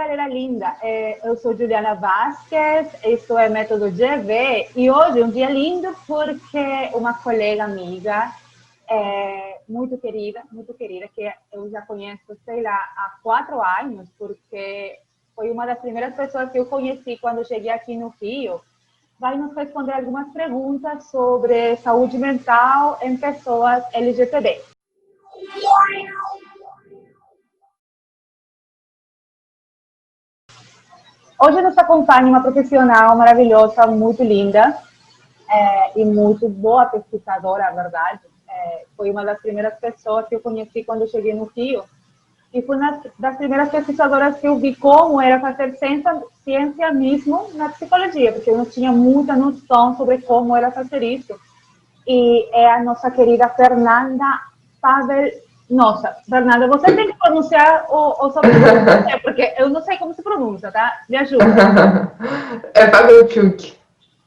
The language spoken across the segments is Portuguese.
galera linda! Eu sou Juliana Vasquez, isso é Método GV e hoje é um dia lindo porque uma colega amiga muito querida, que eu já conheço, sei lá, há 4 anos, porque foi uma das primeiras pessoas que eu conheci quando cheguei aqui no Rio, vai nos responder algumas perguntas sobre saúde mental em pessoas LGTB. Hoje nos acompanha uma profissional maravilhosa, muito linda e muito boa pesquisadora, a verdade. Foi uma das primeiras pessoas que eu conheci quando eu cheguei no Rio. E foi uma das primeiras pesquisadoras que eu vi como era fazer ciência mesmo na psicologia, porque eu não tinha muita noção sobre como era fazer isso. E é a nossa querida Fernanda Pavel. Nossa, Fernanda, você tem que pronunciar o sobrenome, porque eu não sei como se pronuncia, tá? Me ajuda. É Pavelchuk.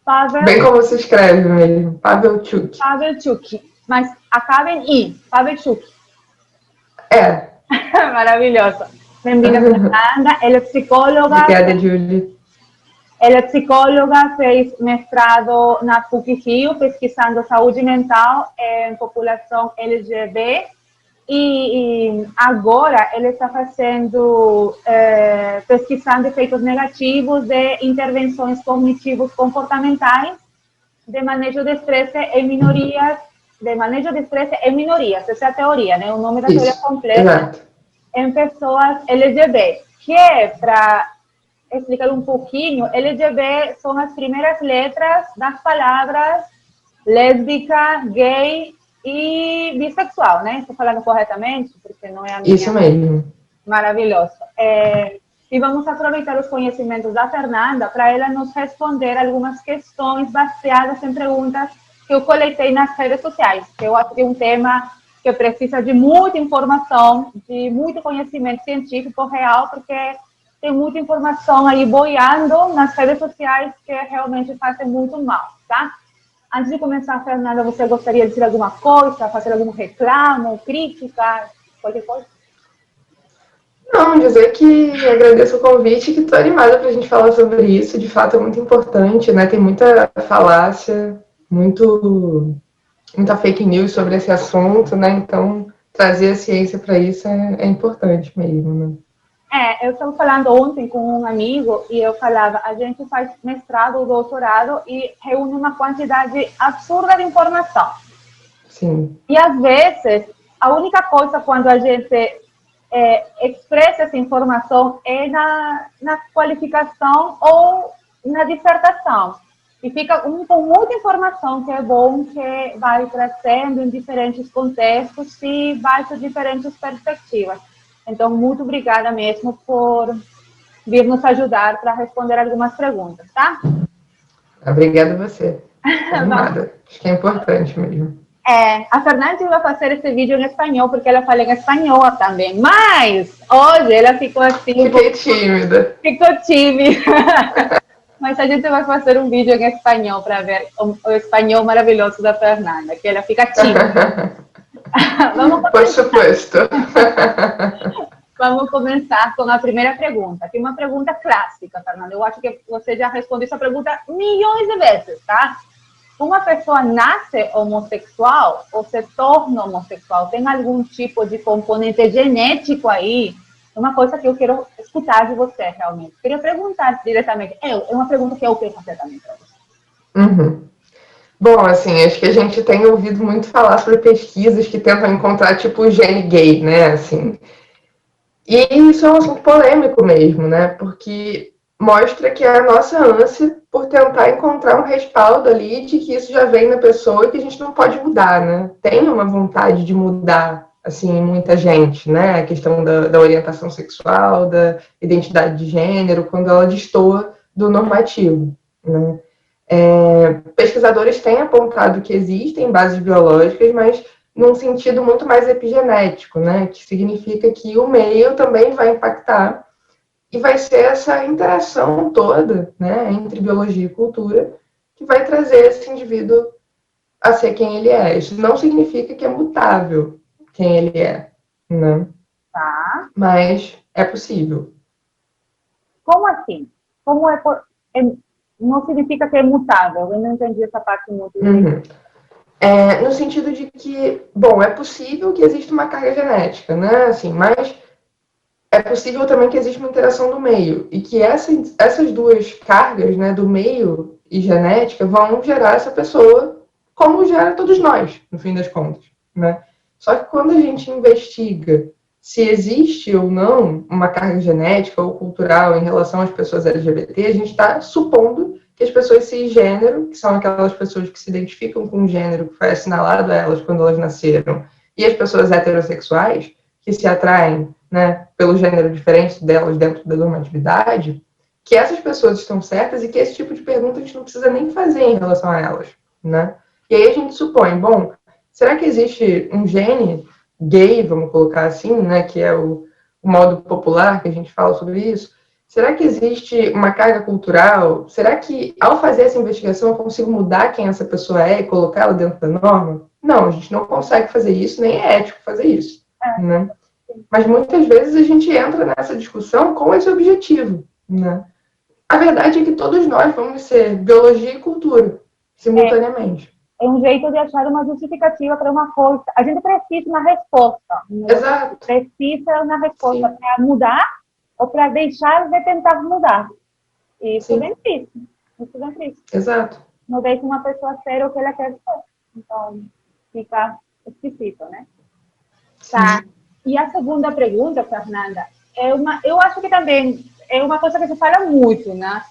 Pavel... Bem como se escreve mesmo, Pavelchuk. Pavelchuk, mas acaba em I, Pavelchuk. É. Maravilhosa. Bem-vinda, Fernanda. Ela é psicóloga. Obrigada, Julie. Ela é psicóloga, fez mestrado na PUC-Rio, pesquisando saúde mental em população LGBT. E agora ela está fazendo, pesquisando efeitos negativos de intervenções cognitivos comportamentais de manejo de estresse em minorias, essa é a teoria, né? O nome da teoria completa, exato. em pessoas LGBT, que para explicar um pouquinho, LGBT são as primeiras letras das palavras lésbica, gay e bissexual, né? Estou falando corretamente? Porque não é a minha... Isso mesmo. Maravilhoso. E vamos aproveitar os conhecimentos da Fernanda para ela nos responder algumas questões baseadas em perguntas que eu coletei nas redes sociais, que eu acho que é um tema que precisa de muita informação, de muito conhecimento científico real, porque tem muita informação aí boiando nas redes sociais que realmente fazem muito mal, tá? Antes de começar, Fernanda, você gostaria de dizer alguma coisa, fazer algum reclamo, crítica, qualquer coisa? Não, dizer que agradeço o convite e que estou animada para a gente falar sobre isso. De fato, é muito importante, né? Tem muita falácia, muita fake news sobre esse assunto, né? Então, trazer a ciência para isso é importante mesmo, né? Eu estava falando ontem com um amigo e eu falava, a gente faz mestrado ou doutorado e reúne uma quantidade absurda de informação. Sim. E, às vezes, a única coisa quando a gente expressa essa informação é na qualificação ou na dissertação. E fica com muita informação que é bom, que vai trazendo em diferentes contextos e baixo diferentes perspectivas. Então, muito obrigada mesmo por vir nos ajudar para responder algumas perguntas, tá? Obrigada a você. Animada. Acho que é importante mesmo. A Fernanda vai fazer esse vídeo em espanhol, porque ela fala em espanhol também. Mas, hoje, ela ficou assim... Fiquei tímida. Ficou tímida. Mas a gente vai fazer um vídeo em espanhol para ver o espanhol maravilhoso da Fernanda, que ela fica tímida. Vamos começar. Por supuesto. Vamos começar com a primeira pergunta, que é uma pergunta clássica, Fernanda. Eu acho que você já respondeu essa pergunta milhões de vezes, tá? Uma pessoa nasce homossexual ou se torna homossexual? Tem algum tipo de componente genético aí? É uma coisa que eu quero escutar de você, realmente. Queria perguntar diretamente. É uma pergunta que eu quero fazer também para você. Uhum. Bom, assim, acho que a gente tem ouvido muito falar sobre pesquisas que tentam encontrar, tipo, o gene gay, né, assim. E isso é um assunto polêmico mesmo, né, porque mostra que é a nossa ânsia por tentar encontrar um respaldo ali de que isso já vem na pessoa e que a gente não pode mudar, né. Tem uma vontade de mudar, assim, muita gente, né, a questão da orientação sexual, da identidade de gênero, quando ela destoa do normativo, né. Pesquisadores têm apontado que existem bases biológicas, mas num sentido muito mais epigenético, né? Que significa que o meio também vai impactar e vai ser essa interação toda, né, entre biologia e cultura que vai trazer esse indivíduo a ser quem ele é. Isso não significa que é mutável quem ele é, né? Tá. Mas é possível. como assim? Como não significa que é mutável? Eu não entendi essa parte muito bem. Uhum. No sentido de que, bom, é possível que exista uma carga genética, né? Assim, mas é possível também que exista uma interação do meio e que essas duas cargas, né, do meio e genética, vão gerar essa pessoa como gera todos nós, no fim das contas, né? Só que quando a gente investiga se existe ou não uma carga genética ou cultural em relação às pessoas LGBT, a gente está supondo que as pessoas cisgênero, que são aquelas pessoas que se identificam com o gênero que foi assinalado a elas quando elas nasceram, e as pessoas heterossexuais, que se atraem, né, pelo gênero diferente delas dentro da normatividade, que essas pessoas estão certas e que esse tipo de pergunta a gente não precisa nem fazer em relação a elas, né? E aí a gente supõe, bom, será que existe um gene gay, vamos colocar assim, né, que é o modo popular que a gente fala sobre isso? Será que existe uma carga cultural? Será que, ao fazer essa investigação, eu consigo mudar quem essa pessoa é e colocá-la dentro da norma? Não, a gente não consegue fazer isso, nem é ético fazer isso, né? Mas muitas vezes a gente entra nessa discussão com esse objetivo, né? A verdade é que todos nós vamos ser biologia e cultura, simultaneamente. É um jeito de achar uma justificativa para uma coisa. A gente precisa de uma resposta. Exato. Precisa de uma resposta Sim. para mudar ou para deixar de tentar mudar. E isso é bem triste. Isso é bem triste. Exato. Não deixa uma pessoa ser o que ela quer ser. Então, fica esquisito, né? Tá. E a segunda pergunta, Fernanda, eu acho que também é uma coisa que se fala muito, né?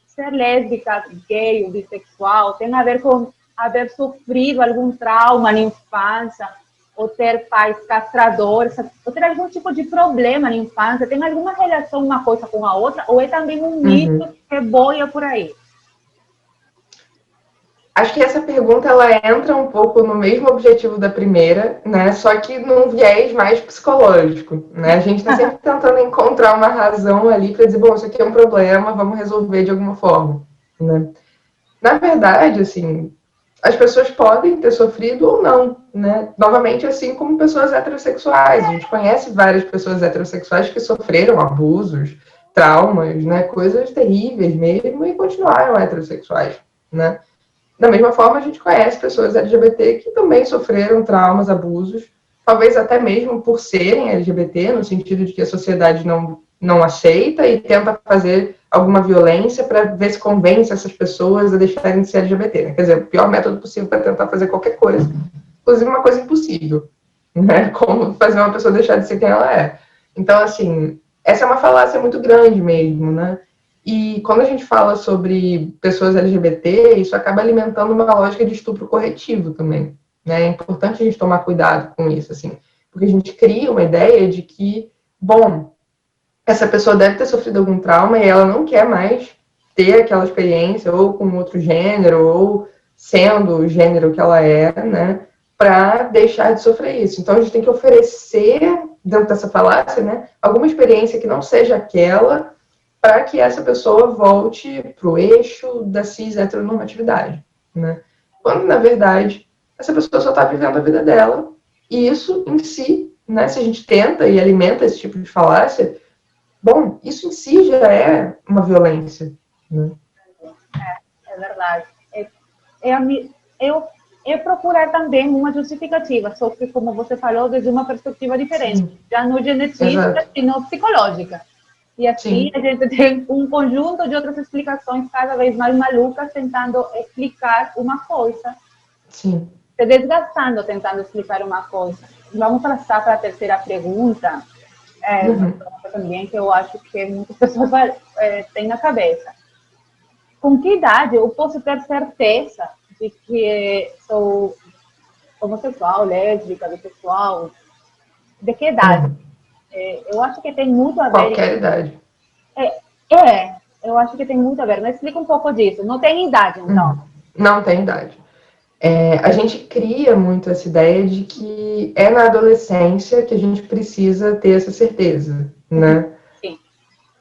Ser lésbica, gay ou bissexual tem a ver com haver sofrido algum trauma na infância, ou ter pais castradores, ou ter algum tipo de problema na infância. Tem alguma relação uma coisa com a outra, ou é também um mito que boia por aí? Acho que essa pergunta ela entra um pouco no mesmo objetivo da primeira, né? Só que num viés mais psicológico, né? A gente está sempre tentando encontrar uma razão ali para dizer, bom, isso aqui é um problema, vamos resolver de alguma forma, né? Na verdade, assim, as pessoas podem ter sofrido ou não, né? Novamente, assim como pessoas heterossexuais. A gente conhece várias pessoas heterossexuais que sofreram abusos, traumas, né? Coisas terríveis mesmo e continuaram heterossexuais, né? Da mesma forma, a gente conhece pessoas LGBT que também sofreram traumas, abusos, talvez até mesmo por serem LGBT, no sentido de que a sociedade não aceita e tenta fazer alguma violência para ver se convence essas pessoas a deixarem de ser LGBT. Né? Quer dizer, o pior método possível para tentar fazer qualquer coisa, inclusive uma coisa impossível, né? Como fazer uma pessoa deixar de ser quem ela é. Então, assim, essa é uma falácia muito grande mesmo, né? E quando a gente fala sobre pessoas LGBT, isso acaba alimentando uma lógica de estupro corretivo também. Né? É importante a gente tomar cuidado com isso, assim, porque a gente cria uma ideia de que, bom, essa pessoa deve ter sofrido algum trauma e ela não quer mais ter aquela experiência, ou com outro gênero, ou sendo o gênero que ela é, né, para deixar de sofrer isso. Então a gente tem que oferecer, dentro dessa falácia, né, alguma experiência que não seja aquela, para que essa pessoa volte para o eixo da cis heteronormatividade, né? Quando, na verdade, essa pessoa só está vivendo a vida dela, e isso em si, né, se a gente tenta e alimenta esse tipo de falácia, bom, isso em si já é uma violência, né? É verdade. Eu procurar também uma justificativa, só que, como você falou, desde uma perspectiva diferente, já não geneticista, e não psicológica. E assim a gente tem um conjunto de outras explicações cada vez mais malucas tentando explicar uma coisa. Sim. Se desgastando tentando explicar uma coisa. Vamos passar para a terceira pergunta, também, que eu acho que muitas pessoas têm na cabeça. Com que idade eu posso ter certeza de que sou homossexual, lésbica, bissexual? De que idade? Eu acho que tem muito a ver... Qualquer idade. Eu acho que tem muito a ver. Mas explica um pouco disso. Não tem idade, então? Não tem idade. A gente cria muito essa ideia de que é na adolescência que a gente precisa ter essa certeza, né? Sim.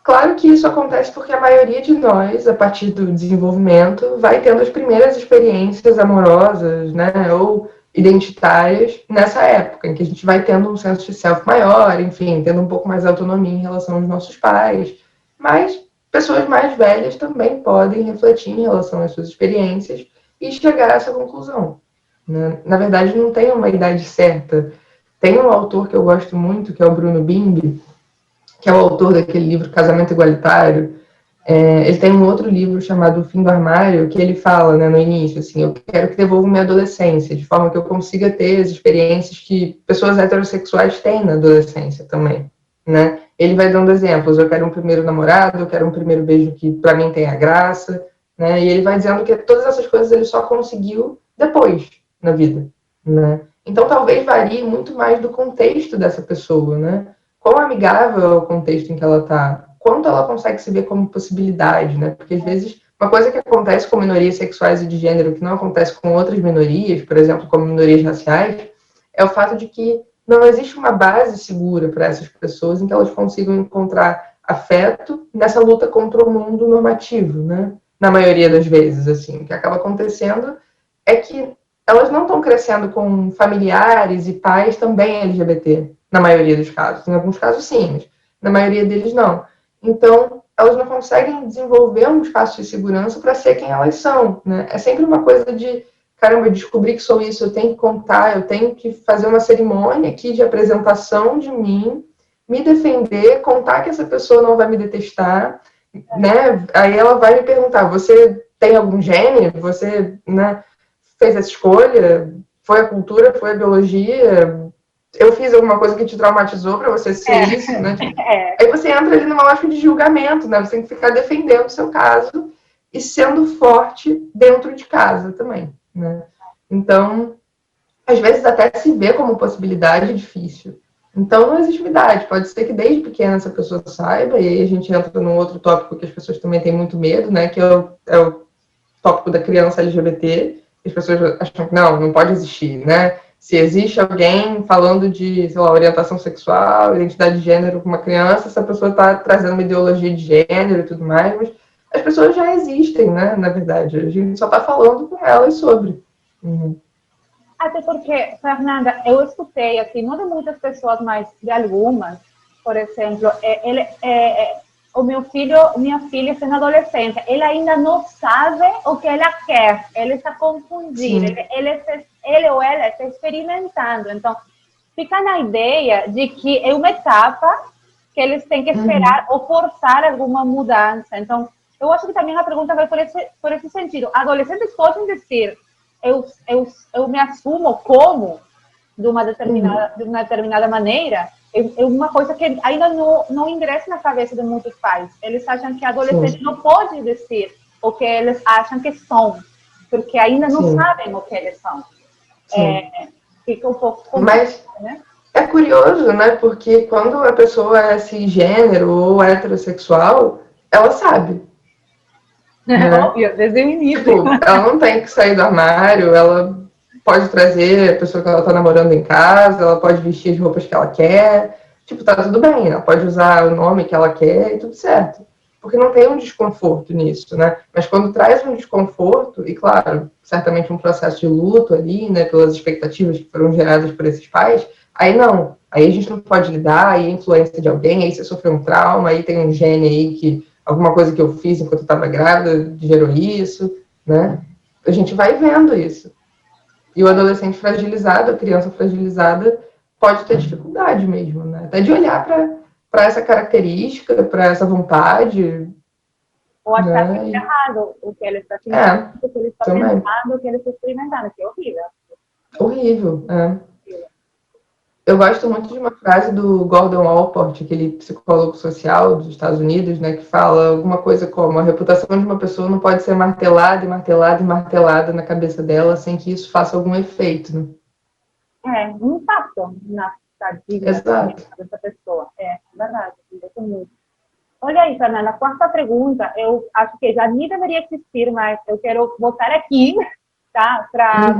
Claro que isso acontece porque a maioria de nós, a partir do desenvolvimento, vai tendo as primeiras experiências amorosas, né, ou identitárias nessa época, em que a gente vai tendo um senso de self maior, enfim, tendo um pouco mais de autonomia em relação aos nossos pais, Mas pessoas mais velhas também podem refletir em relação às suas experiências e chegar a essa conclusão, né? Na verdade, não tem uma idade certa. Tem um autor que eu gosto muito, que é o Bruno Bing, que é o autor daquele livro Casamento Igualitário. Ele tem um outro livro chamado O Fim do Armário, que ele fala, né, no início, assim, eu quero que devolva minha adolescência, de forma que eu consiga ter as experiências que pessoas heterossexuais têm na adolescência também, né? Ele vai dando exemplos, eu quero um primeiro namorado, eu quero um primeiro beijo que para mim tenha graça, né? E ele vai dizendo que todas essas coisas ele só conseguiu depois na vida, né? Então talvez varie muito mais do contexto dessa pessoa, né? Quão amigável é o contexto em que ela está, quanto ela consegue se ver como possibilidade, né? Porque às vezes uma coisa que acontece com minorias sexuais e de gênero que não acontece com outras minorias, por exemplo, como minorias raciais, é o fato de que não existe uma base segura para essas pessoas em que elas consigam encontrar afeto nessa luta contra o mundo normativo, né? Na maioria das vezes, assim, o que acaba acontecendo é que elas não estão crescendo com familiares e pais também LGBT, na maioria dos casos. Em alguns casos, sim, mas na maioria deles, não. Então, elas não conseguem desenvolver um espaço de segurança para ser quem elas são, né? É sempre uma coisa de, caramba, eu descobri que sou isso, eu tenho que contar, eu tenho que fazer uma cerimônia aqui de apresentação de mim, me defender, contar que essa pessoa não vai me detestar, né? Aí ela vai me perguntar, você tem algum gene? Você, né, fez essa escolha? Foi a cultura? Foi a biologia? Eu fiz alguma coisa que te traumatizou para você ser isso, né? Tipo, aí você entra ali numa lógica de julgamento, né? Você tem que ficar defendendo o seu caso e sendo forte dentro de casa também, né? Então, às vezes até se vê como possibilidade é difícil. Então, não existe uma idade. Pode ser que desde pequena essa pessoa saiba, e aí a gente entra num outro tópico que as pessoas também têm muito medo, né? Que é o tópico da criança LGBT. As pessoas acham que não pode existir, né? Se existe alguém falando de, sei lá, orientação sexual, identidade de gênero com uma criança, essa pessoa está trazendo uma ideologia de gênero e tudo mais, mas as pessoas já existem, né? Na verdade, a gente só está falando com elas sobre. Uhum. Até porque, Fernanda, eu escutei, assim, não de muitas pessoas, mas de algumas, por exemplo, o meu filho, minha filha sendo adolescente, ele ainda não sabe o que ela quer, ele está confundido, ele ou ela está experimentando, então fica na ideia de que é uma etapa que eles têm que esperar ou forçar alguma mudança, então eu acho que também a pergunta vai por esse sentido, adolescentes podem dizer eu me assumo como de uma determinada maneira, é uma coisa que ainda não ingressa na cabeça de muitos pais. Eles acham que adolescente não pode dizer o que eles acham que são, porque ainda não sabem o que eles são. Fica um pouco complicado, mas né? É curioso, né? Porque quando a pessoa é cisgênero ou heterossexual, ela sabe. Né? Óbvio, desde o início. Tipo, ela não tem que sair do armário, ela pode trazer a pessoa que ela tá namorando em casa, ela pode vestir as roupas que ela quer, tipo, tá tudo bem, ela pode usar o nome que ela quer e tudo certo. Porque não tem um desconforto nisso, né? Mas quando traz um desconforto, e claro, certamente um processo de luto ali, né, pelas expectativas que foram geradas por esses pais, aí não. Aí a gente não pode lidar, aí é influência de alguém, aí você sofreu um trauma, aí tem um gene aí que alguma coisa que eu fiz enquanto eu estava grávida gerou isso, né? A gente vai vendo isso. E o adolescente fragilizado, a criança fragilizada, pode ter dificuldade mesmo, né? Até de olhar para essa característica, para essa vontade. Ou achar que é errado o que ele está sentindo, o que ele está pensando, o que ele está experimentando, que é horrível. Horrível, Eu gosto muito de uma frase do Gordon Allport, aquele psicólogo social dos Estados Unidos, né, que fala alguma coisa como a reputação de uma pessoa não pode ser martelada e martelada e martelada na cabeça dela sem que isso faça algum efeito, né? Um impacto na vida dessa pessoa. É verdade, eu muito. Olha aí, Fernanda, a quarta pergunta, eu acho que já nem deveria existir, mas eu quero botar aqui, tá? Para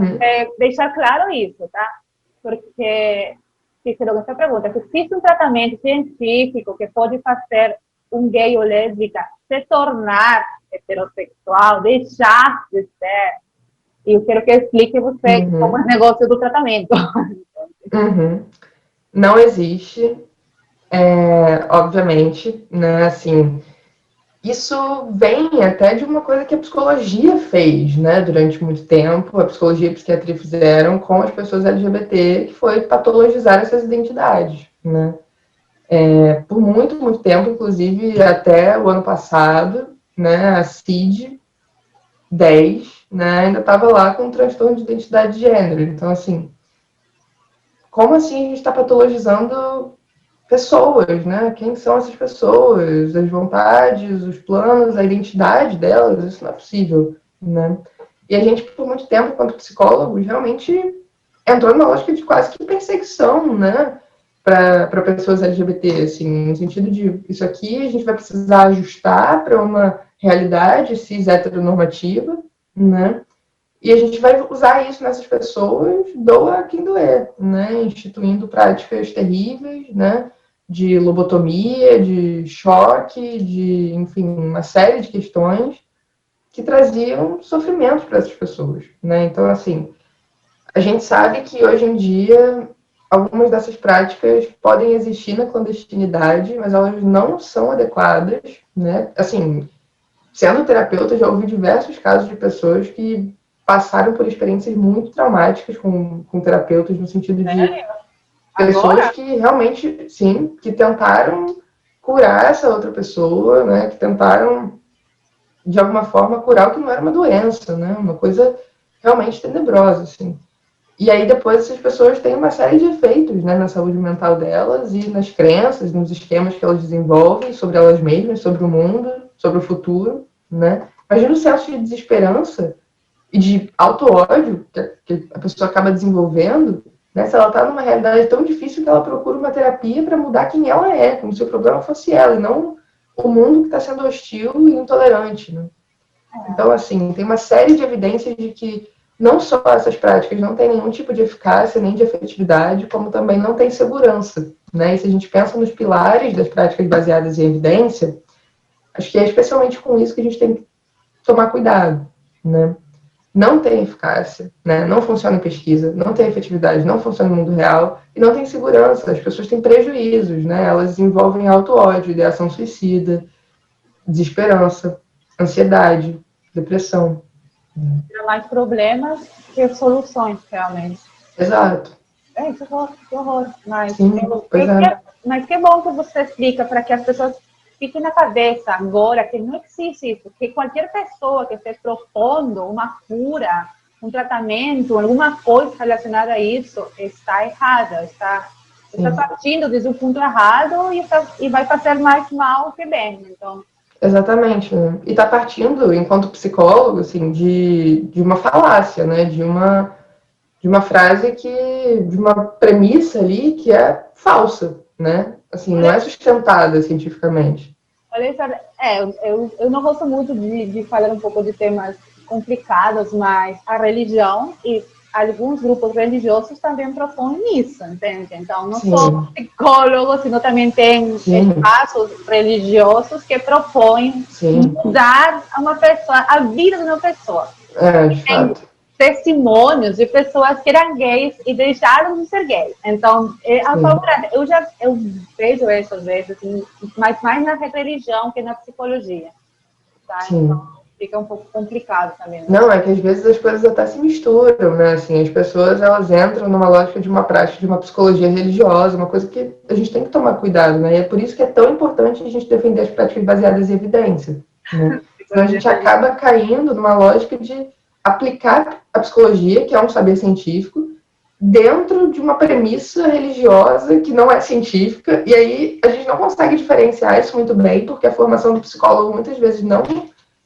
deixar claro isso, tá? Porque fizeram essa pergunta, se existe um tratamento científico que pode fazer um gay ou lésbica se tornar heterossexual, deixar de ser, e eu quero que explique você como é o negócio do tratamento. Não existe, obviamente, né, assim, isso vem até de uma coisa que a psicologia fez, né, durante muito tempo, a psicologia e a psiquiatria fizeram com as pessoas LGBT, que foi patologizar essas identidades, né. Por muito, muito tempo, inclusive até o ano passado, né, a CID-10, né, ainda estava lá com um transtorno de identidade de gênero. Então, assim, como assim a gente está patologizando pessoas, né? Quem são essas pessoas, as vontades, os planos, a identidade delas? Isso não é possível, né? E a gente, por muito tempo, enquanto psicólogos, realmente entrou numa lógica de quase que perseguição, né? Para pessoas LGBT, assim, no sentido de isso aqui a gente vai precisar ajustar para uma realidade cis heteronormativa, né? E a gente vai usar isso nessas pessoas, doa quem doer, né? Instituindo práticas terríveis, né? De lobotomia, de choque, de, enfim, uma série de questões que traziam sofrimento para essas pessoas, né? Então, assim, a gente sabe que hoje em dia algumas dessas práticas podem existir na clandestinidade, mas elas não são adequadas, né? Assim, sendo terapeuta, já ouvi diversos casos de pessoas que passaram por experiências muito traumáticas com terapeutas, no sentido de pessoas que realmente, sim, que tentaram curar essa outra pessoa, né, que tentaram, de alguma forma, curar o que não era uma doença, né, uma coisa realmente tenebrosa, assim. E aí depois essas pessoas têm uma série de efeitos, né, na saúde mental delas e nas crenças, nos esquemas que elas desenvolvem sobre elas mesmas, sobre o mundo, sobre o futuro, né. Imagina o senso de desesperança e de auto-ódio que a pessoa acaba desenvolvendo, né, se ela está numa realidade tão difícil que ela procura uma terapia para mudar quem ela é, como se o problema fosse ela, e não o mundo que está sendo hostil e intolerante, né? Então, assim, tem uma série de evidências de que não só essas práticas não têm nenhum tipo de eficácia nem de efetividade, como também não tem segurança, né? E se a gente pensa nos pilares das práticas baseadas em evidência, acho que é especialmente com isso que a gente tem que tomar cuidado, né? Não tem eficácia, né? Não funciona em pesquisa, não tem efetividade, não funciona no mundo real e não tem segurança. As pessoas têm prejuízos, né? Elas desenvolvem auto-ódio, ideação suicida, desesperança, ansiedade, depressão. Mais problemas que soluções, realmente. Exato. É, que horror, que horror. Sim, pois é. Mas que bom que você explica para que as pessoas fiquem na cabeça agora que não existe isso, que qualquer pessoa que esteja propondo uma cura, um tratamento, alguma coisa relacionada a isso, está errada, está partindo desde um ponto errado e vai fazer mais mal que bem. Então, exatamente. Né? E está partindo, enquanto psicólogo, assim, de uma falácia, né? De uma frase de uma premissa ali que é falsa, né? Assim, não é sustentada cientificamente. Eu não gosto muito de falar um pouco de temas complicados, mas a religião e alguns grupos religiosos também propõem isso, entende? Então, não só psicólogos, sino também tem espaços religiosos que propõem mudar uma pessoa, a vida de uma pessoa. De fato. Testemunhos de pessoas que eram gays e deixaram de ser gays. Então, eu vejo isso às vezes, assim, mas mais na religião que na psicologia. Tá? Então, fica um pouco complicado também. Né? Não, é que às vezes as coisas até se misturam, né? Assim, as pessoas, elas entram numa lógica de uma prática, de uma psicologia religiosa, uma coisa que a gente tem que tomar cuidado, né? E é por isso que é tão importante a gente defender as práticas baseadas em evidência, né? Então a gente acaba caindo numa lógica de aplicar a psicologia, que é um saber científico, dentro de uma premissa religiosa que não é científica, e aí a gente não consegue diferenciar isso muito bem, porque a formação do psicólogo muitas vezes não,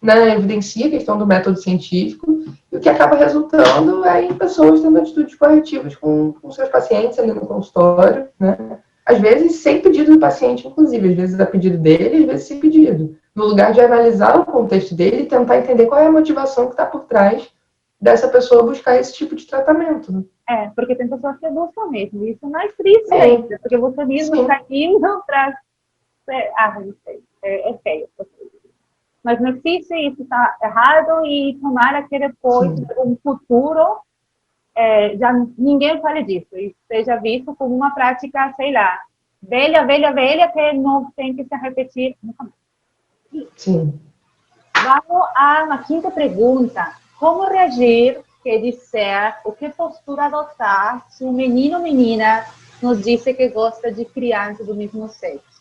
né, evidencia a questão do método científico, e o que acaba resultando é em pessoas tendo atitudes corretivas com seus pacientes ali no consultório, né? Às vezes sem pedido do paciente, inclusive, às vezes a pedido dele, às vezes sem pedido, no lugar de analisar o contexto dele e tentar entender qual é a motivação que está por trás dessa pessoa buscar esse tipo de tratamento. Né? Porque tem pessoas que buscam mesmo, isso é mais triste ainda, porque você mesmo está indo para... não sei, é feio. Mas não existe, isso está errado e tomara que depois, no futuro, já ninguém fale disso e seja visto como uma prática, sei lá, velha, que não tem que se repetir nunca mais. Sim. Vamos a uma quinta pergunta. Como reagir, que dizer, o que postura adotar se um menino ou menina nos disse que gosta de criança do mesmo sexo?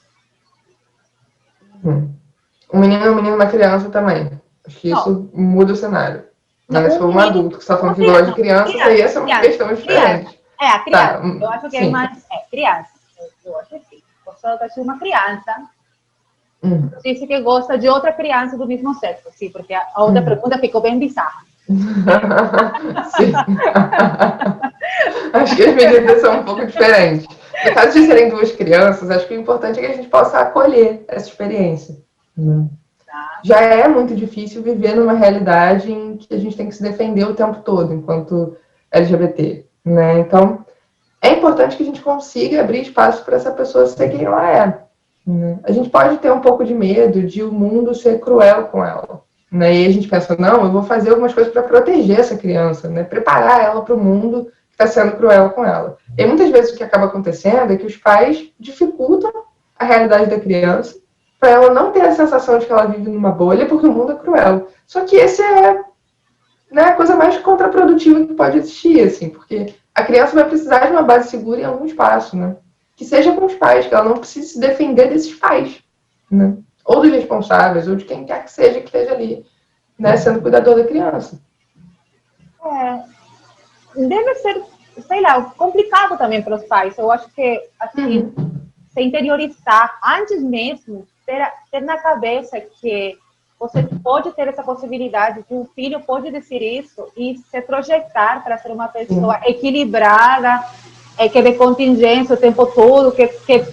Um menino é um menino, uma criança também. Acho que Não, isso muda o cenário. não, Né? Se um for um menino, adulto que está falando uma que gosta de criança, crianças, aí essa é uma questão criança. diferente. É, a criança. Tá, Eu acho que é sim. mais. É, criança. Eu acho que sim. Posso adotar uma criança disse que gosta de outra criança do mesmo sexo. Sim, porque a outra pergunta ficou bem bizarra. Sim. Acho que as medidas são um pouco diferentes. No caso de serem duas crianças, acho que o importante é que a gente possa acolher essa experiência. Né? Tá? Já é muito difícil viver numa realidade em que a gente tem que se defender o tempo todo, enquanto LGBT. Né? Então, é importante que a gente consiga abrir espaço para essa pessoa ser quem ela é. Né? A gente pode ter um pouco de medo de o mundo ser cruel com ela. Né? E a gente pensa, não, eu vou fazer algumas coisas para proteger essa criança, né? Preparar ela para o mundo que está sendo cruel com ela. E muitas vezes o que acaba acontecendo é que os pais dificultam a realidade da criança para ela não ter a sensação de que ela vive numa bolha porque o mundo é cruel. Só que esse é, né, a coisa mais contraprodutiva que pode existir, assim, porque a criança vai precisar de uma base segura em algum espaço, né? Que seja com os pais, que ela não precise se defender desses pais, né? Ou dos responsáveis, ou de quem quer que seja que esteja ali, né, sendo cuidador da criança. É, deve ser, sei lá, complicado também para os pais. Eu acho que, assim, se interiorizar antes mesmo, ter na cabeça que você pode ter essa possibilidade, que o filho pode dizer isso e se projetar para ser uma pessoa equilibrada, que dê contingência o tempo todo, que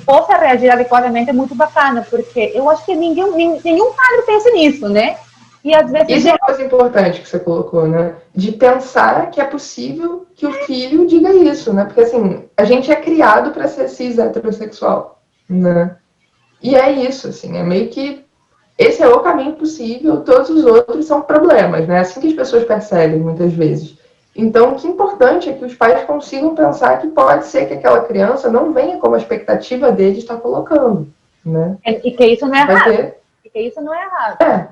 possa reagir adequadamente, é muito bacana, porque eu acho que nenhum padre pensa nisso, né? E às vezes... Isso é uma coisa importante que você colocou, né? De pensar que é possível que o filho diga isso, né? Porque, assim, a gente é criado para ser cis heterossexual, né? E é isso, assim, é meio que esse é o caminho possível, todos os outros são problemas, né? Assim que as pessoas percebem, muitas vezes. Então, o que é importante é que os pais consigam pensar que pode ser que aquela criança não venha como a expectativa dele está colocando, né? E que isso não é Vai errado. ter... E que isso não é errado.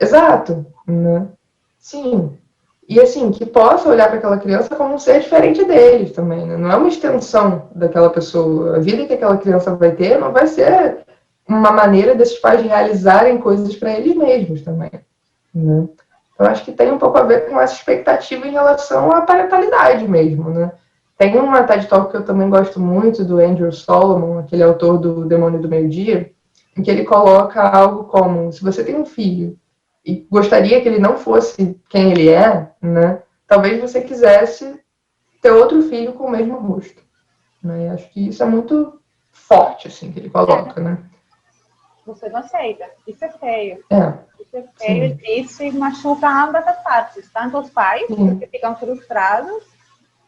Exato, né? Sim. E assim, que possa olhar para aquela criança como um ser diferente deles também, né? Não é uma extensão daquela pessoa. A vida que aquela criança vai ter não vai ser uma maneira desses pais realizarem coisas para eles mesmos também, né? Eu acho que tem um pouco a ver com essa expectativa em relação à parentalidade mesmo, né? Tem uma TED Talk que eu também gosto muito, do Andrew Solomon, aquele autor do Demônio do Meio-Dia, em que ele coloca algo como, se você tem um filho e gostaria que ele não fosse quem ele é, né? Talvez você quisesse ter outro filho com o mesmo rosto, né? E acho que isso é muito forte, assim, que ele coloca, né? Você não aceita. Isso é feio. É. Isso é feio e isso machuca ambas as partes, tanto os pais, que ficam frustrados,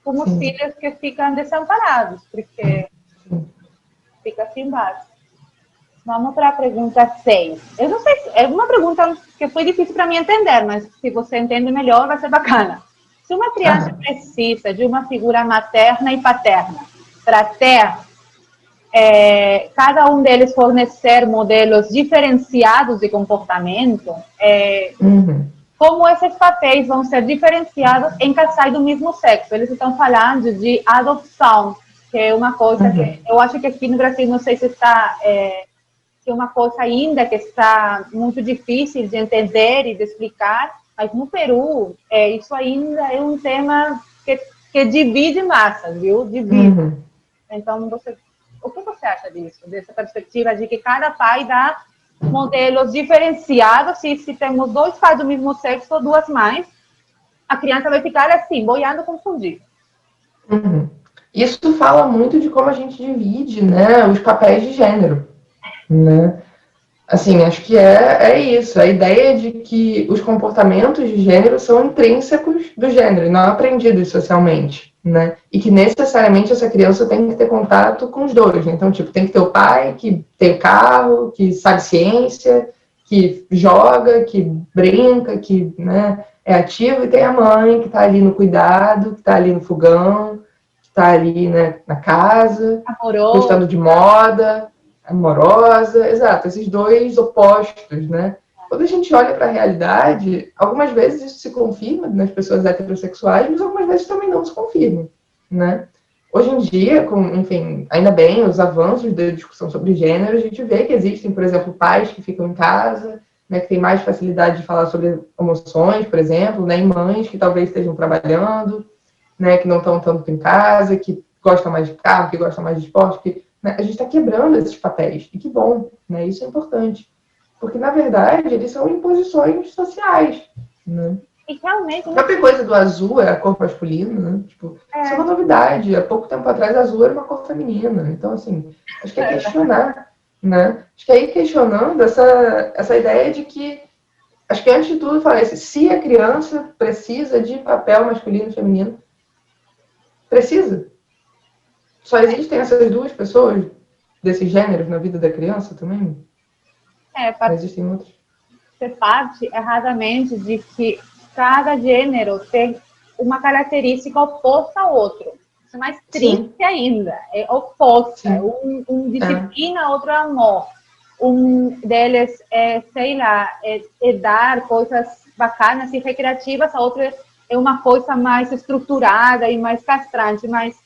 como os filhos que ficam desamparados, porque fica assim baixo. Vamos para a pergunta 6. Eu não sei, é uma pergunta que foi difícil para mim entender, mas se você entende melhor, vai ser bacana. Se uma criança precisa de uma figura materna e paterna para ter cada um deles fornecer modelos diferenciados de comportamento, como esses papéis vão ser diferenciados em casais do mesmo sexo? Eles estão falando de adoção, que é uma coisa que eu acho que aqui no Brasil, não sei se está... que é uma coisa ainda que está muito difícil de entender e de explicar, mas no Peru, isso ainda é um tema que divide massas, viu? Divide. Então, o que você acha disso? Dessa perspectiva de que cada pai dá modelos diferenciados, e se temos dois pais do mesmo sexo ou duas mães, a criança vai ficar assim, boiando, confundida. Isso fala muito de como a gente divide, né, os papéis de gênero, né? Assim, acho que é isso, a ideia de que os comportamentos de gênero são intrínsecos do gênero, e não aprendidos socialmente, né? E que necessariamente essa criança tem que ter contato com os dois, né? Então, tipo, tem que ter o pai que tem carro, que sabe ciência, que joga, que brinca, que, né, é ativo, e tem a mãe que está ali no cuidado, que está ali no fogão, que está ali, né, na casa, Amoroso. gostando de moda, amorosa, exato, esses dois opostos, né? Quando a gente olha para a realidade, algumas vezes isso se confirma nas pessoas heterossexuais, mas algumas vezes também não se confirma, né? Hoje em dia, enfim, ainda bem, os avanços da discussão sobre gênero, a gente vê que existem, por exemplo, pais que ficam em casa, né, que têm mais facilidade de falar sobre emoções, por exemplo, né, e mães que talvez estejam trabalhando, né, que não estão tanto em casa, que gostam mais de carro, que gostam mais de esporte, que, né, a gente está quebrando esses papéis, e que bom, né, isso é importante. Porque, na verdade, eles são imposições sociais, né? E realmente... A própria coisa do azul é a cor masculina, né? Tipo, isso é uma novidade. Há pouco tempo atrás, azul era uma cor feminina. Então, assim, acho que é questionar, né? Acho que aí questionando essa ideia de que, acho que antes de tudo, falei assim, se a criança precisa de papel masculino e feminino, precisa. Só existem essas duas pessoas desses gêneros na vida da criança também? Não existem outros? Você parte erradamente de que cada gênero tem uma característica oposta ao outro. Isso é mais triste Sim. ainda. É oposta. Um disciplina, outro amor. Um deles é, sei lá, é dar coisas bacanas e recreativas, a outra é uma coisa mais estruturada e mais castrante. Mas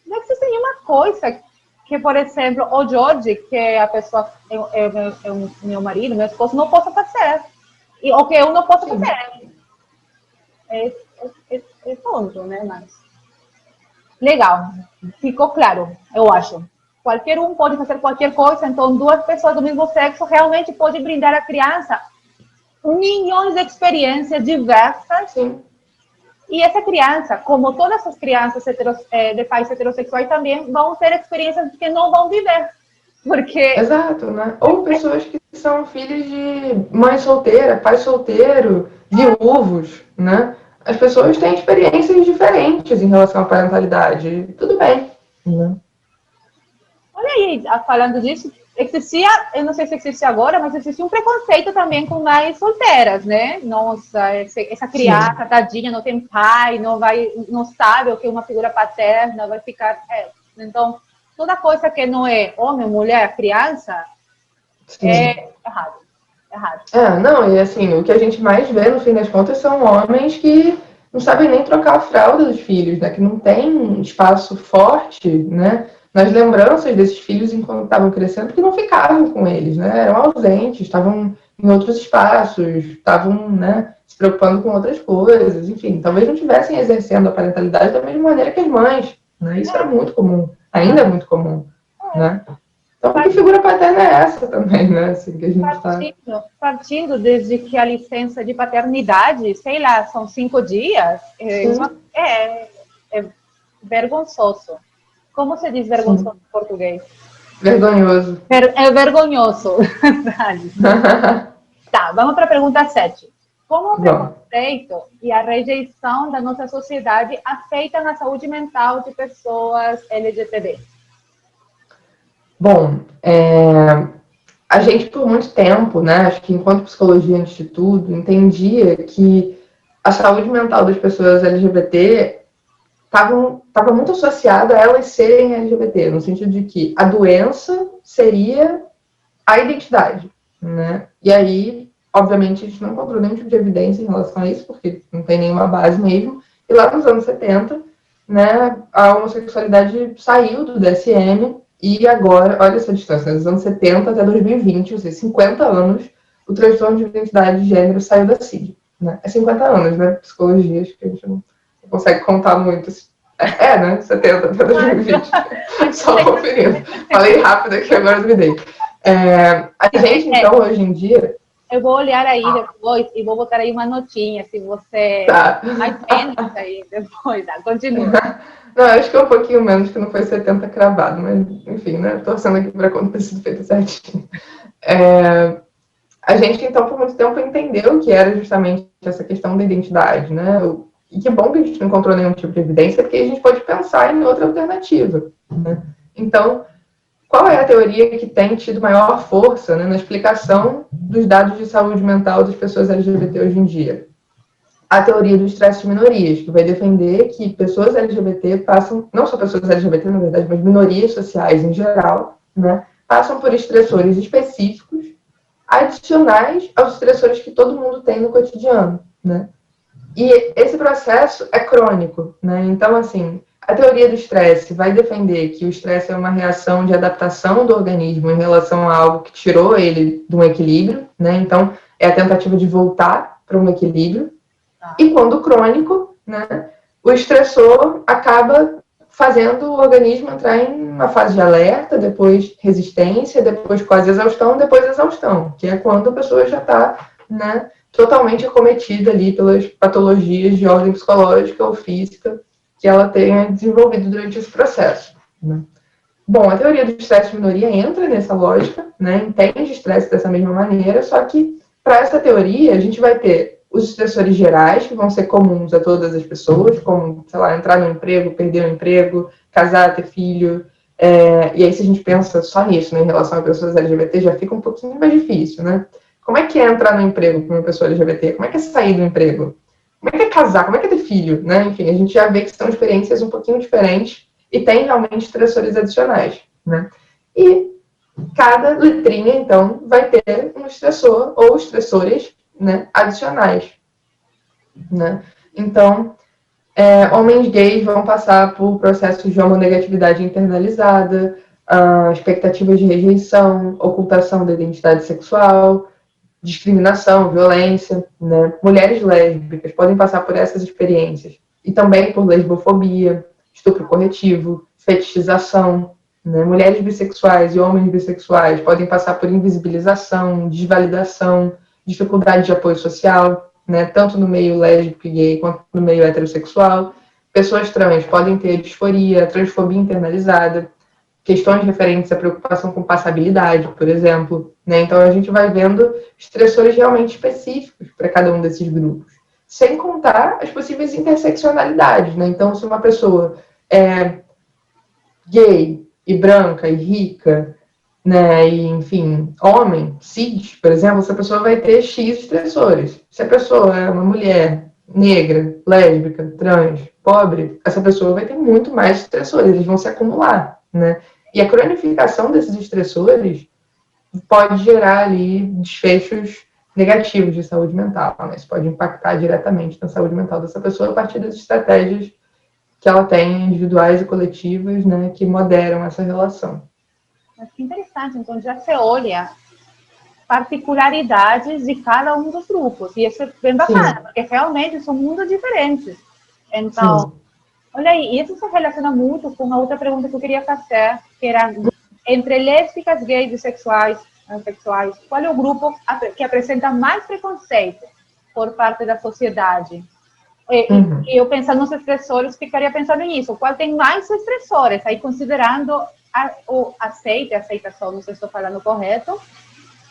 não existe nenhuma coisa que, por exemplo, o Jorge, que é a pessoa, é o meu marido, meu esposo, não possa fazer. E o que eu não posso fazer. É ponto, né? Mas legal. Ficou claro, eu acho. Qualquer um pode fazer qualquer coisa, então duas pessoas do mesmo sexo realmente podem brindar à criança milhões de experiências diversas. Sim. E essa criança, como todas as crianças de pais heterossexuais, também vão ter experiências que não vão viver. Porque... Exato, né? Ou pessoas que são filhos de mãe solteira, pai solteiro, viúvos, né? As pessoas têm experiências diferentes em relação à parentalidade. Tudo bem, né? Olha aí, falando disso, existia, eu não sei se existe agora, mas existia um preconceito também com mães solteiras, né? Nossa, essa criança, Sim. tadinha, não tem pai, não sabe o que é uma figura paterna, vai ficar... Então, toda coisa que não é homem, mulher, criança, Sim. é errado. Não, e assim, o que a gente mais vê, no fim das contas, são homens que não sabem nem trocar a fralda dos filhos, né? Que não tem espaço forte, né? Nas lembranças desses filhos enquanto estavam crescendo, que não ficavam com eles, né? Eram ausentes, estavam em outros espaços, estavam, né, se preocupando com outras coisas, enfim, talvez não estivessem exercendo a parentalidade da mesma maneira que as mães, né? Isso era muito comum, ainda é muito comum, né? Então, que figura paterna é essa também, né? Assim, que a gente partindo desde que a licença de paternidade, sei lá, são 5 dias, é vergonhoso. Como se diz vergonhoso em português? Vergonhoso. É vergonhoso. Tá, vamos para a pergunta 7. Como o preconceito e a rejeição da nossa sociedade afetam a saúde mental de pessoas LGTB? Bom, a gente por muito tempo, né, acho que enquanto psicologia antes de tudo, entendia que a saúde mental das pessoas LGBT estava muito associada a elas serem LGBT, no sentido de que a doença seria a identidade, né? E aí, obviamente, a gente não encontrou nenhum tipo de evidência em relação a isso, porque não tem nenhuma base mesmo. E lá nos anos 70, né, a homossexualidade saiu do DSM e agora, olha essa distância, dos anos 70 até 2020, ou seja, 50 anos, o transtorno de identidade de gênero saiu da CID. Né? É 50 anos, né? Psicologia, acho que a gente não consegue contar muito. Né? 70 até 2020. Só conferindo. Falei rápido aqui, agora duvidei. A gente, então, hoje em dia... Eu vou olhar aí depois e vou botar aí uma notinha, se você... Mais menos aí depois, tá? Continua. Não, acho que é um pouquinho menos, que não foi 70 cravado, mas, enfim, né? Torcendo aqui para quando ter sido feito certinho. A gente, então, por muito tempo entendeu que era justamente essa questão da identidade, né? E que bom que a gente não encontrou nenhum tipo de evidência, porque a gente pode pensar em outra alternativa, né? Então, qual é a teoria que tem tido maior força, né, na explicação dos dados de saúde mental das pessoas LGBT hoje em dia? A teoria do estresse de minorias, que vai defender que pessoas LGBT passam, não só pessoas LGBT, na verdade, mas minorias sociais em geral, né, passam por estressores específicos, adicionais aos estressores que todo mundo tem no cotidiano, né? E esse processo é crônico, né? Então, assim, a teoria do estresse vai defender que o estresse é uma reação de adaptação do organismo em relação a algo que tirou ele de um equilíbrio, né? Então, é a tentativa de voltar para um equilíbrio. E quando crônico, né, o estressor acaba fazendo o organismo entrar em uma fase de alerta, depois resistência, depois quase exaustão, depois exaustão, que é quando a pessoa já está, né, totalmente acometida ali pelas patologias de ordem psicológica ou física que ela tenha desenvolvido durante esse processo, né? Bom, a teoria do estresse de minoria entra nessa lógica, né, entende estresse dessa mesma maneira, só que para essa teoria a gente vai ter os estressores gerais, que vão ser comuns a todas as pessoas, como, sei lá, entrar no emprego, perder o emprego, casar, ter filho, e aí se a gente pensa só nisso, né, em relação a pessoas LGBT, já fica um pouquinho mais difícil, né? Como é que é entrar no emprego para uma pessoa LGBT? Como é que é sair do emprego? Como é que é casar? Como é que é ter filho? Né? Enfim, a gente já vê que são experiências um pouquinho diferentes e tem realmente estressores adicionais, né? E cada letrinha, então, vai ter um estressor ou estressores, né, adicionais, né? Então, homens gays vão passar por processos de homonegatividade internalizada, expectativas de rejeição, ocultação da identidade sexual, discriminação, violência, né? Mulheres lésbicas podem passar por essas experiências e também por lesbofobia, estupro corretivo, fetichização, né? Mulheres bissexuais e homens bissexuais podem passar por invisibilização, desvalidação, dificuldade de apoio social, né? Tanto no meio lésbico e gay quanto no meio heterossexual. Pessoas trans podem ter disforia, transfobia internalizada, questões referentes à preocupação com passabilidade, por exemplo, né? Então a gente vai vendo estressores realmente específicos para cada um desses grupos, sem contar as possíveis interseccionalidades, né? Então, se uma pessoa é gay e branca e rica, né, e enfim, homem, cis, por exemplo, essa pessoa vai ter X estressores. Se a pessoa é uma mulher negra, lésbica, trans, pobre, essa pessoa vai ter muito mais estressores, eles vão se acumular, né? E a cronificação desses estressores pode gerar ali desfechos negativos de saúde mental, né? Isso pode impactar diretamente na saúde mental dessa pessoa a partir das estratégias que ela tem, individuais e coletivas, né, que moderam essa relação. Mas que interessante, então já se olha particularidades de cada um dos grupos, e isso é bem bacana, porque realmente são mundos diferentes. Então, olha aí, e isso se relaciona muito com a outra pergunta que eu queria fazer, que era, entre lésbicas, gays, bissexuais, transexuais, qual é o grupo que apresenta mais preconceito por parte da sociedade? E eu pensando nos estressores, ficaria pensando nisso, qual tem mais estressores, aí considerando o aceitação, não sei se estou falando correto,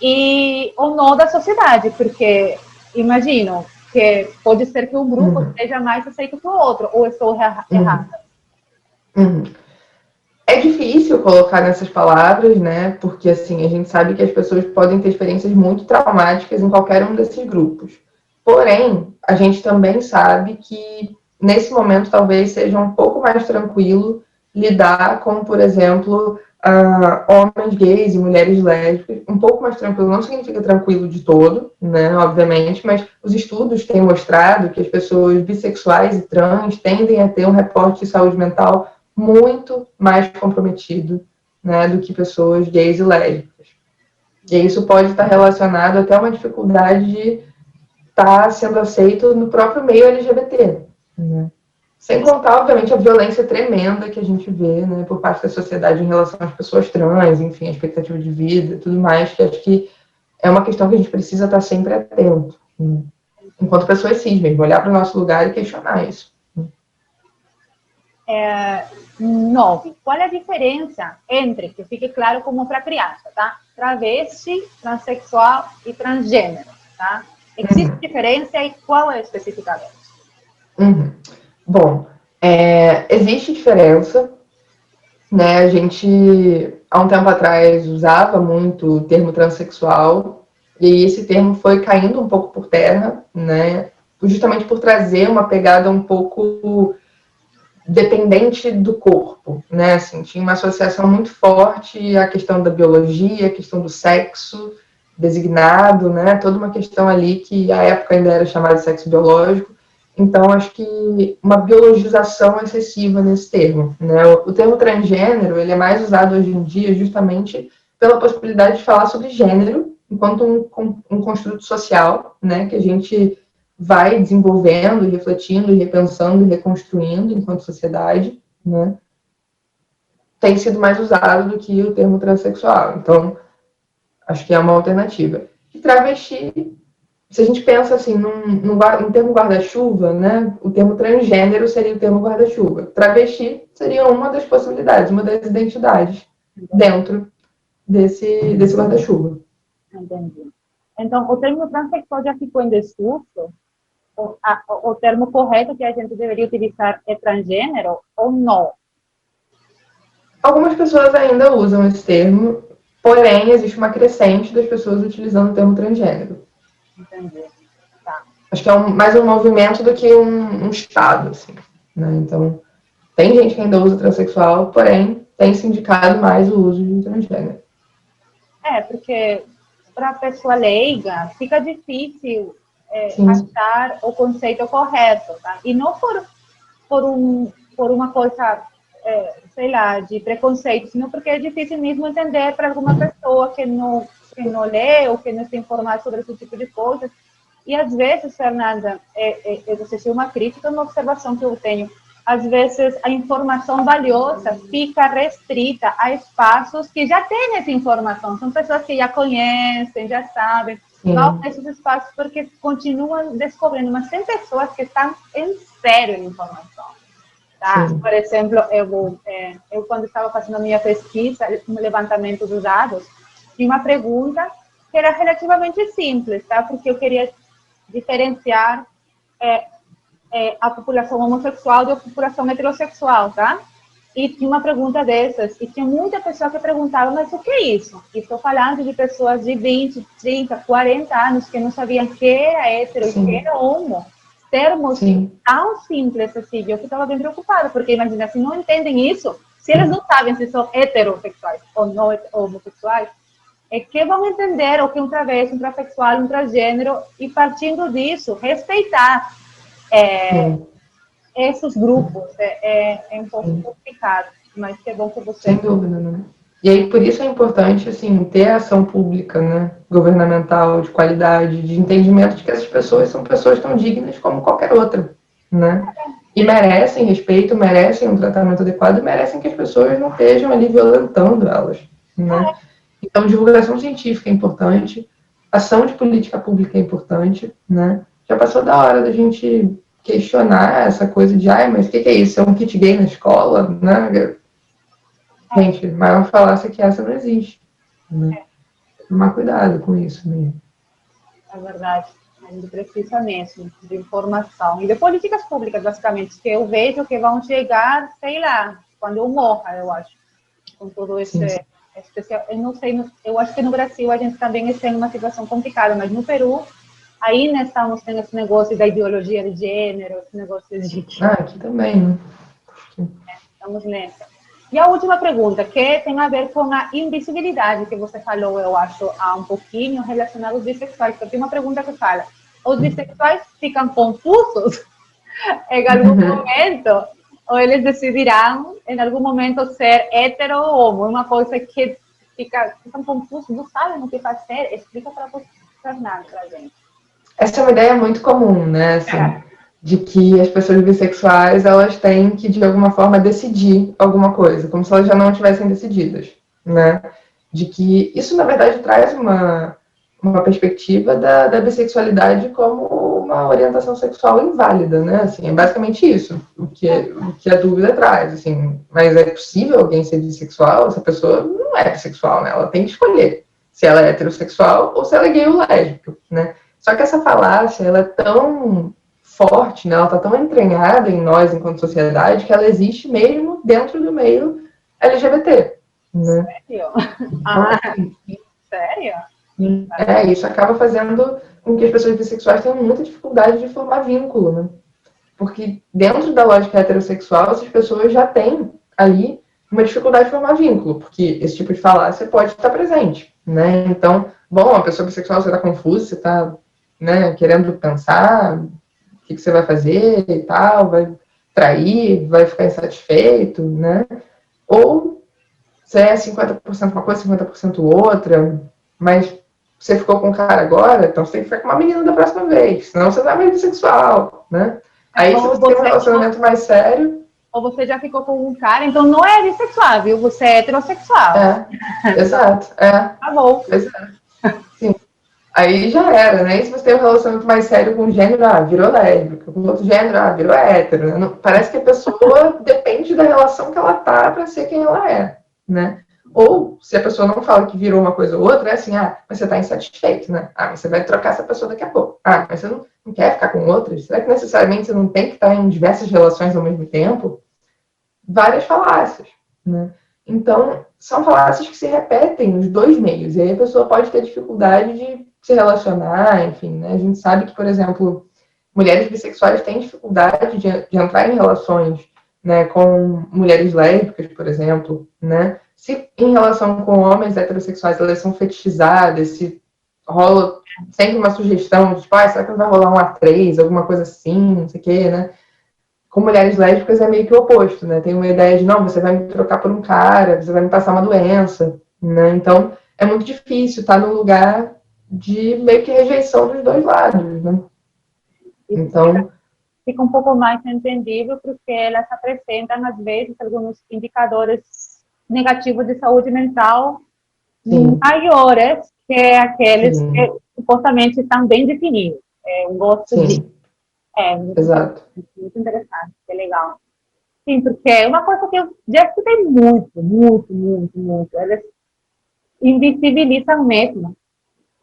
e ou não da sociedade, porque imagino que pode ser que um grupo seja mais aceito que o outro, ou eu estou errada? É difícil colocar nessas palavras, né? Porque assim, a gente sabe que as pessoas podem ter experiências muito traumáticas em qualquer um desses grupos. Porém, a gente também sabe que nesse momento talvez seja um pouco mais tranquilo lidar com, por exemplo, homens gays e mulheres lésbicas. Um pouco mais tranquilo não significa tranquilo de todo, né? Obviamente, mas os estudos têm mostrado que as pessoas bissexuais e trans tendem a ter um reporte de saúde mental muito mais comprometido, né, do que pessoas gays e lésbicas. E isso pode estar relacionado até a uma dificuldade de estar sendo aceito no próprio meio LGBT, né? Sem contar, obviamente, a violência tremenda que a gente vê, né, por parte da sociedade em relação às pessoas trans, enfim, a expectativa de vida e tudo mais, que acho que é uma questão que a gente precisa estar sempre atento, né? Enquanto pessoas cis mesmo, olhar para o nosso lugar e questionar isso. 9. Qual é a diferença entre, que fique claro como para criança, tá? Travesti, transexual e transgênero, tá? Existe diferença e qual é especificamente? Bom, existe diferença, né? A gente, há um tempo atrás, usava muito o termo transexual e esse termo foi caindo um pouco por terra, né? Justamente por trazer uma pegada um pouco dependente do corpo, né? Assim, tinha uma associação muito forte à questão da biologia, à questão do sexo designado, né? Toda uma questão ali que à época ainda era chamada de sexo biológico. Então, acho que uma biologização excessiva nesse termo, né? O termo transgênero, ele é mais usado hoje em dia justamente pela possibilidade de falar sobre gênero enquanto um construto social, né? Que a gente vai desenvolvendo, refletindo, repensando e reconstruindo enquanto sociedade, né? Tem sido mais usado do que o termo transexual. Então, acho que é uma alternativa. E travesti, se a gente pensa assim, num termo guarda-chuva, né? O termo transgênero seria o termo guarda-chuva. Travesti seria uma das possibilidades, uma das identidades dentro desse guarda-chuva. Entendi. Então, o termo transexual já ficou em desuso? O termo correto que a gente deveria utilizar é transgênero ou não? Algumas pessoas ainda usam esse termo, porém, existe uma crescente das pessoas utilizando o termo transgênero. Entendi. Tá. Acho que é mais um movimento do que um estado, assim, né? Então, tem gente que ainda usa transexual, porém, tem se indicado mais o uso de transgênero. Porque para a pessoa leiga fica difícil achar o conceito correto, tá? E não por uma coisa, sei lá, de preconceito, senão porque é difícil mesmo entender para alguma pessoa que não lê ou que não se informar sobre esse tipo de coisas. E às vezes, Fernanda, eu vou ser uma crítica, uma observação que eu tenho, às vezes a informação valiosa fica restrita a espaços que já têm essa informação. São pessoas que já conhecem, já sabem, vão nesses espaços porque continuam descobrindo, mas tem pessoas que estão em sério em informação. Tá? Por exemplo, eu quando estava fazendo a minha pesquisa, um levantamento dos dados, tinha uma pergunta que era relativamente simples, tá? Porque eu queria diferenciar a população homossexual da população heterossexual, tá? E tinha uma pergunta dessas, e tinha muita pessoa que perguntava, mas o que é isso? E estou falando de pessoas de 20, 30, 40 anos que não sabiam que era hétero e que era homo. Termos tão simples assim, eu ficava bem preocupada, porque imagina, se não entendem isso, se eles não sabem se são heterossexuais ou não homossexuais, é que vão entender o que é um travesti, um transexual, um transgênero, e partindo disso, respeitar esses grupos. É um pouco complicado, mas que é bom que você... Sem dúvida, né? E aí, por isso é importante, assim, ter ação pública, né, governamental, de qualidade, de entendimento de que essas pessoas são pessoas tão dignas como qualquer outra, né? E merecem respeito, merecem um tratamento adequado e merecem que as pessoas não estejam ali violentando elas, né? Então, divulgação científica é importante, ação de política pública é importante, né? Já passou da hora da gente questionar essa coisa de, mas o que é isso? É um kit gay na escola, né? Gente, maior falácia que essa não existe, né? Tomar cuidado com isso mesmo. É verdade. A gente precisa mesmo de informação e de políticas públicas, basicamente, que eu vejo que vão chegar, sei lá, quando eu morra, eu acho, com todo esse... especial. Eu não sei, eu acho que no Brasil a gente também está em uma situação complicada, mas no Peru ainda estamos tendo esse negócio da ideologia de gênero, esse negócio de... aqui também, né? Estamos nessa. E a última pergunta, que tem a ver com a invisibilidade que você falou, eu acho, há um pouquinho, relacionado aos bissexuais. Então, tem uma pergunta que fala, os bissexuais ficam confusos em algum momento, ou eles decidirão, em algum momento, ser hétero ou homo? Uma coisa que ficam confusos, não sabem o que fazer. Explica para você, Fernanda, para a gente. Essa é uma ideia muito comum, né? Assim, de que as pessoas bissexuais, elas têm que, de alguma forma, decidir alguma coisa, como se elas já não tivessem decididas, né? De que isso, na verdade, traz uma perspectiva da bissexualidade como uma orientação sexual inválida, né? Assim, é basicamente isso, o que a dúvida traz, assim. Mas é possível alguém ser bissexual? Essa pessoa não é bissexual, né? Ela tem que escolher se ela é heterossexual ou se ela é gay ou lésbica, né? Só que essa falácia, ela é tão forte, né? Ela está tão entranhada em nós, enquanto sociedade, que ela existe mesmo dentro do meio LGBT. Né? Sério? Sério? Isso acaba fazendo com que as pessoas bissexuais tenham muita dificuldade de formar vínculo, né? Porque dentro da lógica heterossexual, essas pessoas já têm ali uma dificuldade de formar vínculo, porque esse tipo de falácia pode estar presente, né? Então, bom, a pessoa bissexual, você está confuso, você está, né, querendo pensar o que você vai fazer e tal, vai trair, vai ficar insatisfeito, né? Ou você é 50% uma coisa, 50% outra, mas você ficou com um cara agora, então você tem que ficar com uma menina da próxima vez, senão você não é mais bissexual, né? Aí, se você tem um relacionamento mais sério... Ou você já ficou com um cara, então não é bissexual, viu? Você é heterossexual. Exato. Tá bom. Pois é. Sim. Aí já era, né? E se você tem um relacionamento mais sério com um gênero, virou lésbica. Com outro gênero, virou hétero. Né? Parece que a pessoa depende da relação que ela tá para ser quem ela é, né? Ou, se a pessoa não fala que virou uma coisa ou outra, é assim, mas você tá insatisfeito, né? Mas você vai trocar essa pessoa daqui a pouco. Mas você não quer ficar com outras? Será que necessariamente você não tem que estar em diversas relações ao mesmo tempo? Várias falácias, né? Então, são falácias que se repetem nos dois meios, e aí a pessoa pode ter dificuldade de se relacionar, enfim, né? A gente sabe que, por exemplo, mulheres bissexuais têm dificuldade de entrar em relações, né, com mulheres lésbicas, por exemplo, né? Se em relação com homens heterossexuais elas são fetichizadas, se rola sempre uma sugestão, tipo, será que não vai rolar um A3, alguma coisa assim, não sei o quê, né? Com mulheres lésbicas é meio que o oposto, né? Tem uma ideia de, não, você vai me trocar por um cara, você vai me passar uma doença, né? Então, é muito difícil estar num lugar de meio que rejeição dos dois lados, né? Então... Fica um pouco mais entendível porque elas apresentam, às vezes, alguns indicadores negativos de saúde mental maiores que aqueles que supostamente estão bem definidos. Um gosto de... Exato. Muito interessante, é legal. Sim, porque é uma coisa que eu já escutei muito. Eles invisibilizam mesmo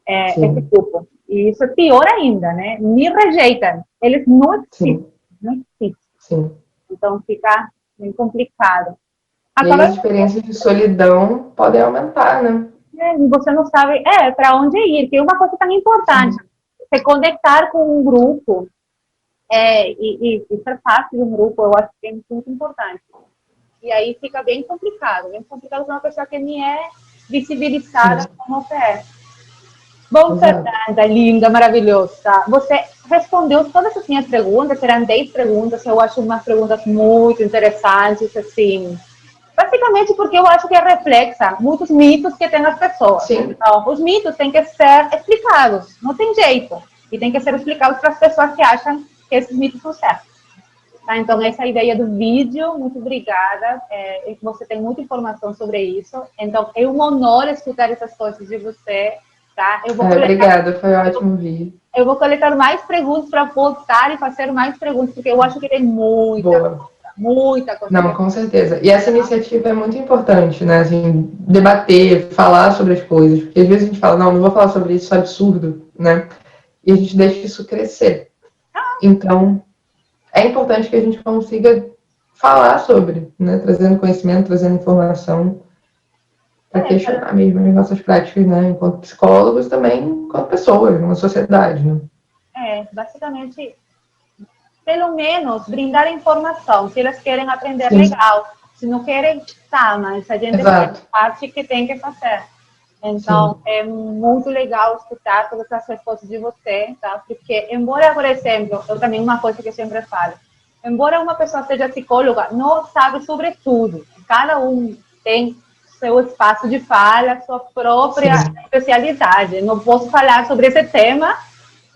esse grupo. E isso é pior ainda, né? Me rejeitam. Eles não existem. Não existem. Sim. Então fica bem complicado. E aí as experiências de solidão podem aumentar, né? E você não sabe para onde ir, que é uma coisa tão importante. Se conectar com um grupo e ser parte de um grupo, eu acho que é muito importante. E aí fica bem complicado para uma pessoa que nem é visibilizada como você é. Bom, Fernanda, linda, maravilhosa. Você respondeu todas as minhas perguntas, eram 10 perguntas, eu acho umas perguntas muito interessantes, assim. Basicamente porque eu acho que reflexa muitos mitos que tem as pessoas. Então, os mitos têm que ser explicados, não tem jeito. E tem que ser explicados para as pessoas que acham que esses mitos são certos. Tá? Então, essa é a ideia do vídeo. Muito obrigada. Você tem muita informação sobre isso. Então, é um honor escutar essas coisas de você. Tá? Obrigada, foi ótimo ouvir. Eu vou coletar mais perguntas para voltar e fazer mais perguntas, porque eu acho que tem muita coisa. Não, com certeza. E essa iniciativa é muito importante, né? Assim, debater, falar sobre as coisas. Porque às vezes a gente fala, não vou falar sobre isso, isso é absurdo, né? E a gente deixa isso crescer. Então, é importante que a gente consiga falar sobre, né? Trazendo conhecimento, trazendo informação, para questionar mesmo as nossas práticas, né? Enquanto psicólogos também, enquanto pessoas, numa sociedade, né? Basicamente, pelo menos, brindar informação. Se elas querem aprender, legal. Se não querem, mas a gente faz parte que tem que fazer. Então, é muito legal escutar todas as respostas de você, tá? Porque, embora, por exemplo, eu também, uma coisa que eu sempre falo, embora uma pessoa seja psicóloga, não sabe sobre tudo. Cada um tem seu espaço de fala, sua própria especialidade. Não posso falar sobre esse tema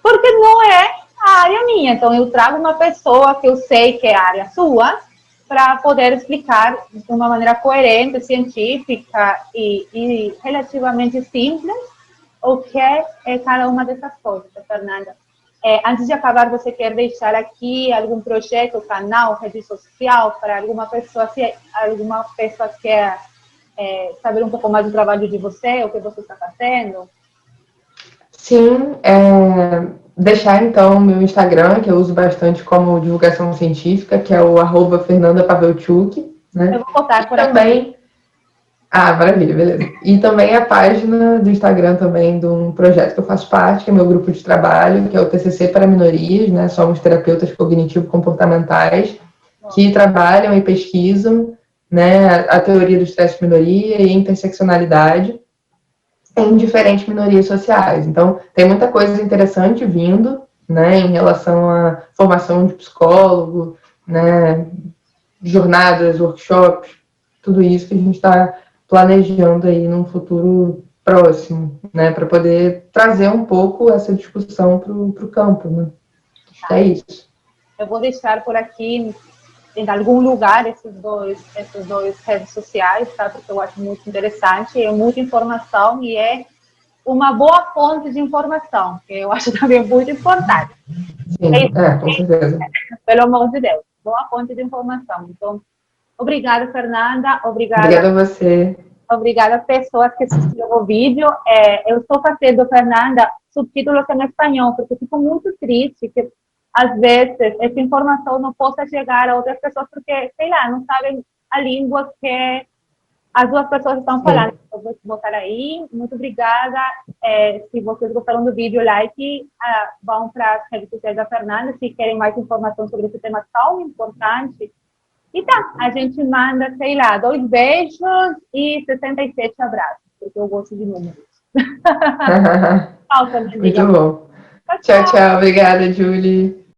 porque não é a área minha. Então, eu trago uma pessoa que eu sei que é a área sua para poder explicar de uma maneira coerente, científica e relativamente simples o que é cada uma dessas coisas, Fernanda. Antes de acabar, você quer deixar aqui algum projeto, canal, rede social para alguma pessoa, se alguma pessoa quer saber um pouco mais do trabalho de você, o que você está fazendo? Sim, deixar então o meu Instagram, que eu uso bastante como divulgação científica, que é o @FernandaPavelchuk, né? Eu vou botar por também, aqui. Ah, maravilha, beleza. E também a página do Instagram também de um projeto que eu faço parte, que é meu grupo de trabalho, que é o TCC para minorias, né? Somos terapeutas cognitivo-comportamentais que trabalham e pesquisam, né, a teoria do estresse de minoria e interseccionalidade em diferentes minorias sociais. Então, tem muita coisa interessante vindo, né, em relação à formação de psicólogo, né, jornadas, workshops, tudo isso que a gente está planejando aí num futuro próximo, né, para poder trazer um pouco essa discussão para o campo, né? Acho que é isso. Eu vou deixar por aqui em algum lugar essas duas redes sociais, tá? Porque eu acho muito interessante, é muita informação e é uma boa fonte de informação, que eu acho também muito importante. Sim, com certeza. Pelo amor de Deus, boa fonte de informação. Então, obrigada, Fernanda, Obrigada a você. obrigada às pessoas que assistiram o vídeo. Eu estou fazendo, Fernanda, subtítulos em espanhol, porque fico muito triste que, às vezes, essa informação não possa chegar a outras pessoas, porque, sei lá, não sabem a língua que as duas pessoas estão falando. Sim. Eu vou botar aí. Muito obrigada. Se vocês gostaram do vídeo, like. Vão para as redes sociais da Fernanda, se querem mais informação sobre esse tema tão importante. E tá, a gente manda, sei lá, 2 beijos e 67 abraços, porque eu gosto de números. Tchau, Muito Fernandinha. bom. Tchau, Tchau, tchau. tchau. Obrigada, Julie.